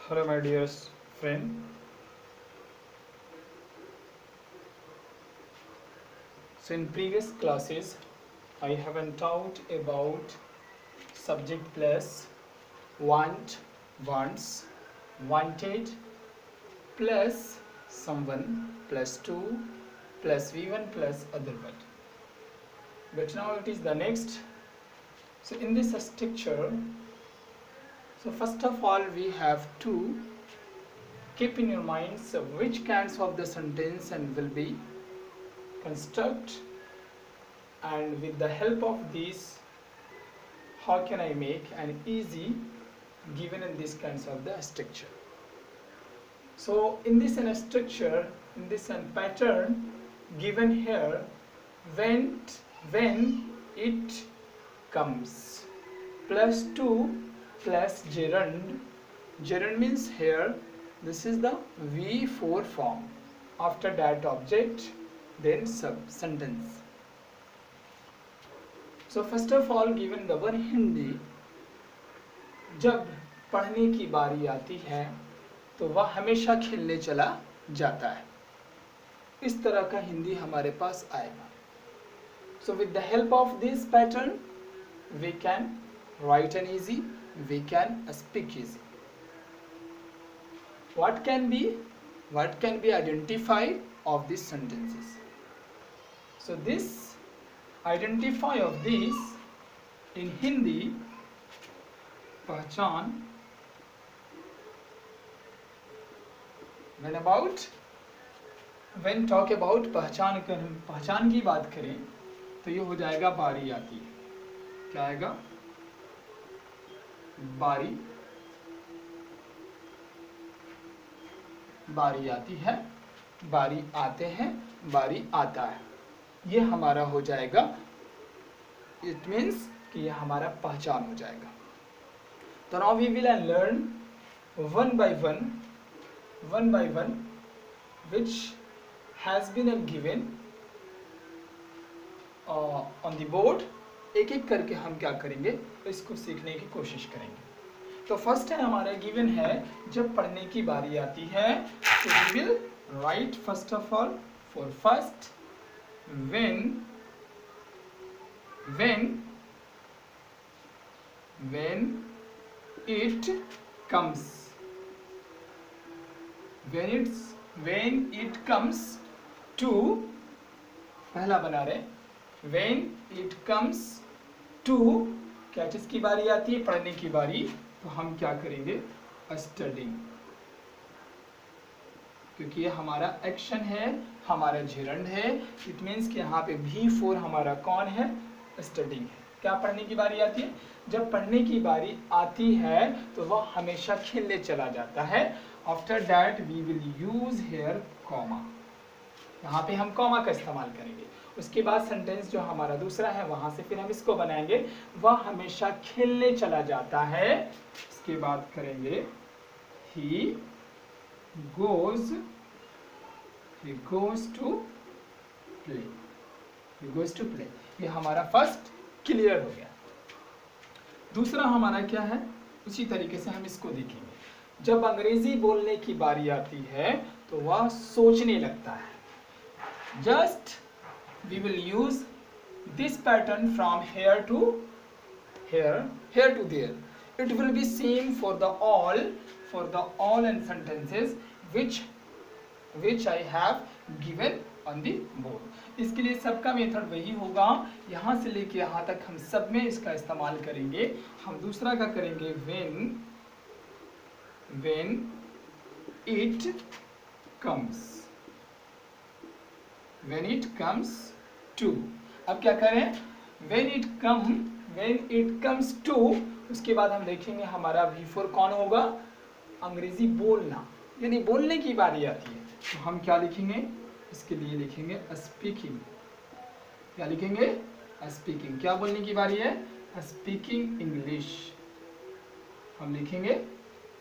Hello my dear friend. So in previous classes I haven't taught about subject plus want, wants, wanted plus someone plus to plus V1 plus other word. But now it is the next. So in this structure, so first of all we have to keep in your minds which kinds of the sentence and will be construct, and with the help of these how can I make an easy given in these kinds of the structure. So in this structure, in this pattern given here, when it comes plus 2 plus gerund. Gerund means here this is the V4 form. After that object, then sentence. So first of all, given the word Hindi, जब पढ़ने की बारी आती है तो वह हमेशा खेलने चला जाता है. इस तरह का हिंदी हमारे पास आएगा. So with the help of this pattern, we can write an easy, we can speak easy. What can be identified of these sentences? So this identify of these in Hindi, पहचान. when talk about पहचान की बात करें तो ये हो जाएगा बारी आती है. क्या आएगा? बारी आती है, बारी आते हैं, बारी आता है. ये हमारा हो जाएगा, इट मीन्स कि ये हमारा पहचान हो जाएगा. तो now we will learn one by one which has been given on the board. एक एक करके हम क्या करेंगे, इसको सीखने की कोशिश करेंगे. तो फर्स्ट है हमारा गिवन है, जब पढ़ने की बारी आती है तो we will write first of all for first when it comes, when it comes to, पहला बना रहे, when it comes to क्या चीज की बारी आती है, पढ़ने की बारी, तो हम क्या करेंगे, स्टडिंग. क्योंकि ये हमारा एक्शन है, हमारा जेरंड है. इट मीन्स कि यहाँ पे V4 हमारा कौन है, स्टडिंग है. क्या पढ़ने की बारी आती है? जब पढ़ने की बारी आती है तो वह हमेशा खेलने चला जाता है. After that we will use here comma. यहाँ पे हम कॉमा का इस्तेमाल करेंगे. उसके बाद सेंटेंस जो हमारा दूसरा है वहां से फिर हम इसको बनाएंगे, वह हमेशा खेलने चला जाता है. इसके बाद करेंगे he goes to play. ये हमारा फर्स्ट क्लियर हो गया. दूसरा हमारा क्या है, उसी तरीके से हम इसको देखेंगे. जब अंग्रेजी बोलने की बारी आती है तो वह सोचने लगता है. Just we will use this pattern from here to here to there. It will be same for the all and sentences which I have given on the board. इसके लिए सबका मेथड वही होगा. यहाँ से लेके यहाँ तक हम सब में इसका इस्तेमाल करेंगे. हम दूसरा का करेंगे when it comes to. अब क्या करें, when it comes to, उसके बाद हम देखेंगे हमारा V4 कौन होगा, अंग्रेजी बोलना, यानी बोलने की बारी आती है. तो हम क्या लिखेंगे, इसके लिए लिखेंगे स्पीकिंग. क्या लिखेंगे, स्पीकिंग. क्या बोलने की बारी है, स्पीकिंग इंग्लिश. हम लिखेंगे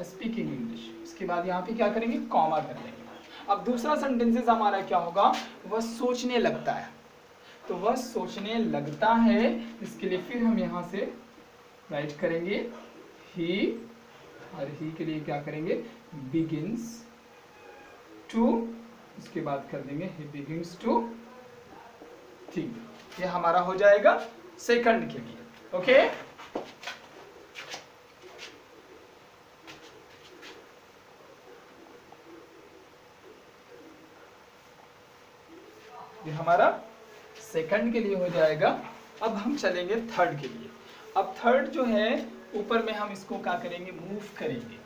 स्पीकिंग इंग्लिश. इसके बाद यहाँ पे क्या करेंगे, कॉमा कर लेंगे. अब दूसरा सेंटेंसेस हमारा क्या होगा, वह सोचने लगता है. तो वह सोचने लगता है, इसके लिए फिर हम यहाँ से राइट करेंगे he और ही के लिए क्या करेंगे, बिगिंस टू, उसके बाद कर देंगे ही बिगिंस टू थिंक। ये हमारा हो जाएगा सेकंड के लिए। ओके, ये हमारा सेकंड के लिए हो जाएगा। अब हम चलेंगे थर्ड के लिए। अब थर्ड जो है ऊपर में हम इसको क्या करेंगे, मूव करेंगे।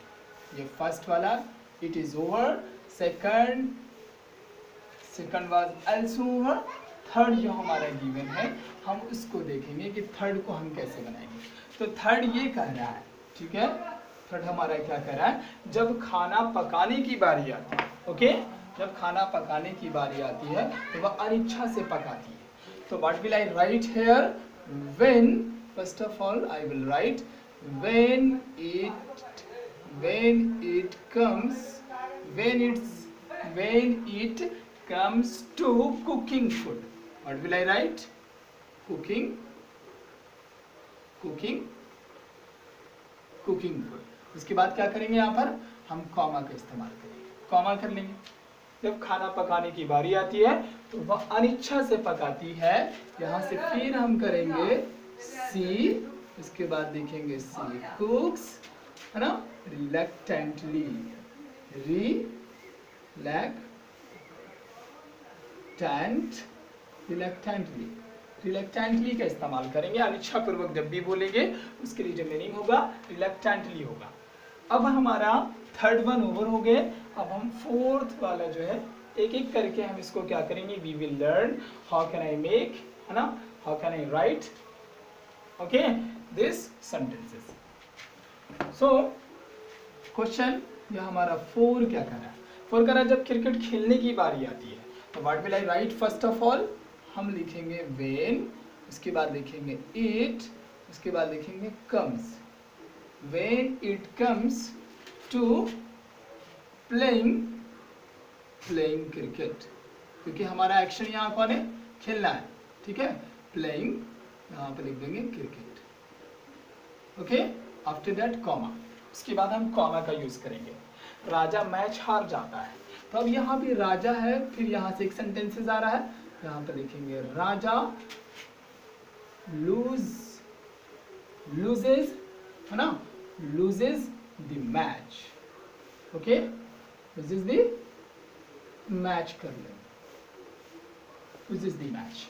ये फर्स्ट वाला it is over, second was also over, third जो हमारा गिवन है हम उसको देखेंगे कि थर्ड को हम कैसे बनाएंगे। तो थर्ड ये कह रहा है, ठीक है, थर्ड हमारा क्या कह रहा है, जब खाना पकाने की बारी आती है, ओके, जब खाना पकाने की बारी आती है तो वह अनिच्छा से पकाती है। तो what will I right here, when, first of all I will write when it comes to cooking food, what will I write, cooking food। उसके बाद क्या करेंगे, यहाँ पर हम कॉमा का इस्तेमाल करेंगे, कॉमा कर लेंगे। जब खाना पकाने की बारी आती है तो वह अनिच्छा से पकाती है, यहाँ से फिर हम करेंगे सी, उसके बाद देखेंगे सी कुक्स, है ना, रिलैक्टेंटली, रिलैक्टेंटली का इस्तेमाल करेंगे। अनिच्छा पूर्वक जब भी बोलेंगे उसके लिए जो मीनिंग होगा रिलैक्टेंटली होगा। अब हमारा थर्ड वन ओवर हो गए। अब हम फोर्थ वाला जो है एक एक करके हम इसको क्या करेंगे, we will learn how can I make, है ना, how can I write, okay, this sentences. So question ये हमारा 4 क्या कर रहा है, 4 कर रहा है जब क्रिकेट खेलने की बारी आती है तो what will I right, first of all हम लिखेंगे व्हेन, उसके बाद लिखेंगे इट, उसके बाद लिखेंगे comes, when it comes to playing cricket, क्योंकि हमारा एक्शन यहाँ कौन है, खेलना है, ठीक है, प्लेइंग, यहाँ पे लिख देंगे cricket, okay, after that comma, उसके बाद हम कॉमा का यूज करेंगे। राजा मैच हार जाता है, तो अब यहाँ भी राजा है, फिर यहाँ से एक सेंटेंसेस आ रहा है, यहाँ पे लिखेंगे राजा लूजेस, है ना, loses the match, okay, loses the match कर लें, लूजेस द मैच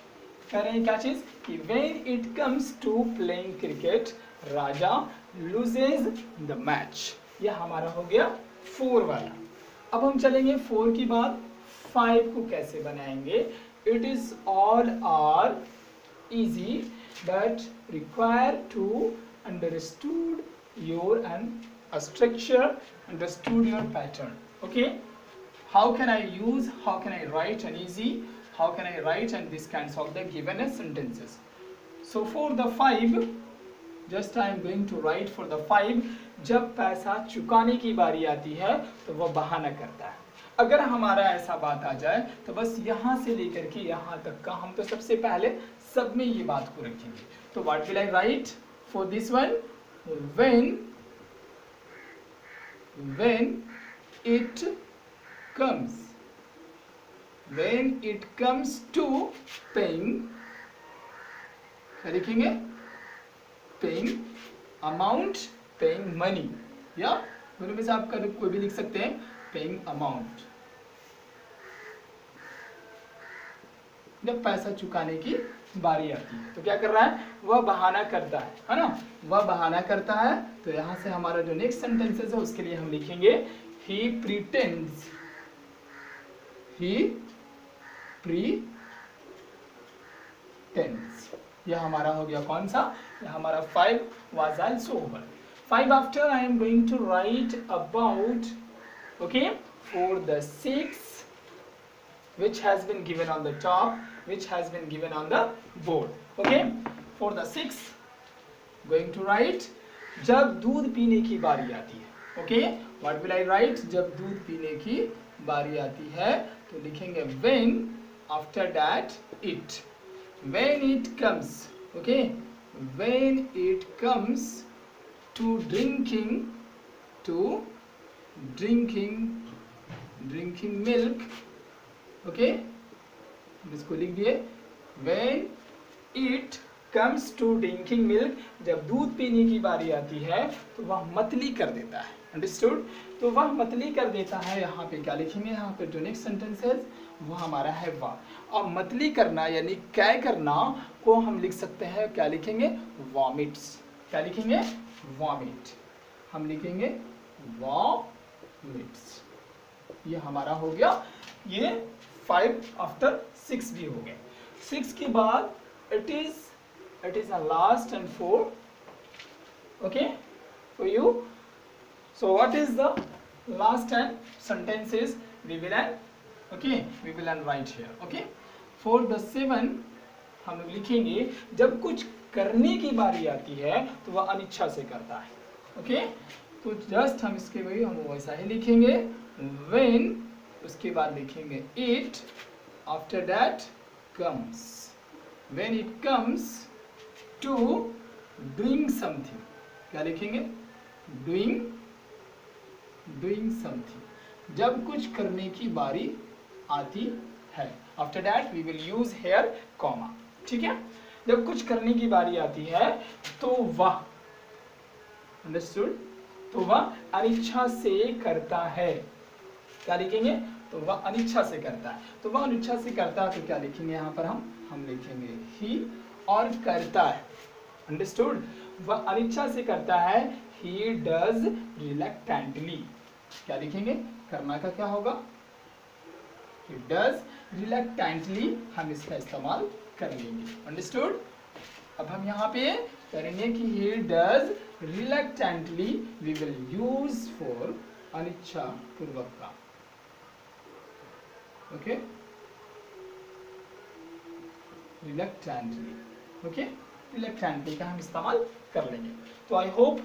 कह रहे हैं क्या चीज कि when it comes to playing cricket Raja loses the match. ये हमारा हो गया 4 वाला। अब हम चलेंगे 4 की बाद 5 को कैसे बनाएंगे। It is all are easy but require to understood your and structure, understood your pattern, okay. How can I write an easy, how can I write and this kinds of the given sentences. So for the 5, just I am going to write for the 5, जब पैसा चुकाने की बारी आती है तो वह बहाना करता है। अगर हमारा ऐसा बात आ जाए तो बस यहाँ से लेकर के यहाँ तक का हम तो सबसे पहले सब में ये बात को रखेंगे। तो what will I write for this one, when it comes to paying, क्या लिखेंगे, paying amount, paying money, या दोनों में से आप कोई भी लिख सकते हैं, paying amount, जब पैसा चुकाने की बारी आती है तो क्या कर रहा है, वह बहाना करता है ना, वह बहाना करता है। तो यहाँ से हमारा जो नेक्स्ट सेंटेंसेस है उसके लिए हम लिखेंगे he pretends, यह हमारा हो गया कौन सा, यह हमारा 5 was also over। 5 after I am going to write about, okay, for the 6 which has been given on the top, which has been given on the board, okay। For the 6 going to write जब दूध पीने की बारी आती है, okay, what will I write, जब दूध पीने की बारी आती है तो लिखेंगे when, after that it, when it comes, okay, when it comes to drinking to drinking milk. Okay, इसको लिख दिए. When it comes to drinking milk, जब दूध पीने की बारी आती है तो वह मतली कर देता है. अंडरस्टूड? तो वह मतली कर देता है. यहाँ पे क्या लिखेंगे? यहाँ पे जो नेक्स्ट सेंटेंस है वो हमारा है वाह. और मतली करना यानी क्या करना को हम लिख सकते हैं, क्या लिखेंगे? वॉमिट्स. क्या लिखेंगे? वॉमिट. हम लिखेंगे वॉमिट्स. ये हमारा हो गया. ये 5 आफ्टर 6 भी हो गए. 6 के बाद it is a last and 4. Okay, for you. So what is the last and sentences we will learn? Okay, we will learn right here. Okay, for the 7 हम लोग लिखेंगे जब कुछ करने की बारी आती है तो वह अनिच्छा से करता है. ओके, तो जस्ट हम इसके वही हम वैसा ही लिखेंगे. when, उसके बाद लिखेंगे it, after that comes. when it comes to doing something, क्या लिखेंगे? doing something. जब कुछ करने की बारी आती है. after that we will use here comma. ठीक है, जब कुछ करने की बारी आती है तो वह, अंडरस्टूड, तो वह अनिच्छा से करता है. क्या लिखेंगे? तो वह अनिच्छा से करता है. तो वह अनिच्छा से करता है तो क्या लिखेंगे यहाँ पर? हम लिखेंगे ही और करता है. अंडरस्टूड? वह अनिच्छा से करता है. ही डज रिलक्टेंटली. क्या लिखेंगे? करना का क्या होगा? ही डज रिलक्टेंटली. हम इसका इस्तेमाल कर लेंगे. अंडरस्टूड? अब हम यहाँ पे करेंगे कि he does reluctantly. We will use for अनिच्छा पूर्वक का. Okay, reluctantly. ओके, रिलक्टेंटली का हम इस्तेमाल कर लेंगे. तो आई होप,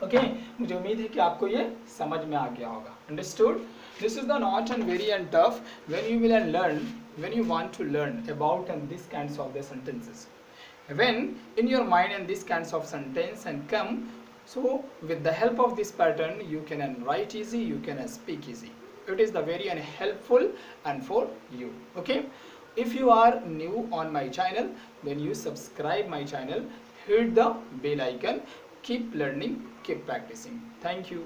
ओके, मुझे उम्मीद है कि आपको ये समझ में आ गया होगा. Understood? This is the not and very and tough when you will learn, when you want to learn about and these kinds of the sentences. When in your mind and these kinds of sentence and come, so with the help of this pattern you can write easy, you can speak easy. It is the very helpful and for you. Okay, if you are new on my channel, then you subscribe my channel, hit the bell icon, keep learning, keep practicing. Thank you.